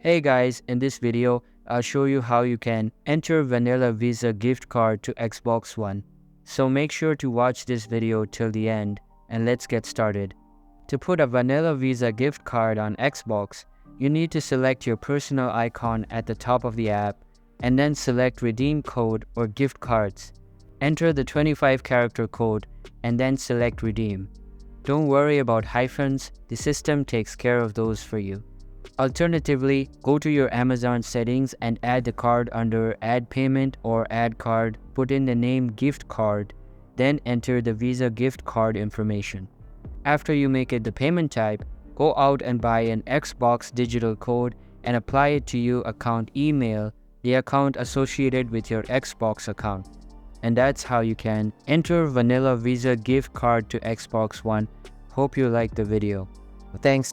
Hey guys, in this video, I'll show you how you can enter Vanilla Visa gift card to Xbox One. So make sure to watch this video till the end and let's get started. To put a Vanilla Visa gift card on Xbox, you need to select your personal icon at the top of the app and then select Redeem Code or Gift Cards. Enter the 25-character code and then select Redeem. Don't worry about hyphens, the system takes care of those for you. Alternatively, go to your Amazon settings and add the card under Add Payment or Add Card, put in the name Gift Card, then enter the Visa gift card information. After you make it the payment type, go out and buy an Xbox digital code and apply it to your account email, the account associated with your Xbox account. And that's how you can enter Vanilla Visa gift card to Xbox One. Hope you liked the video. Thanks.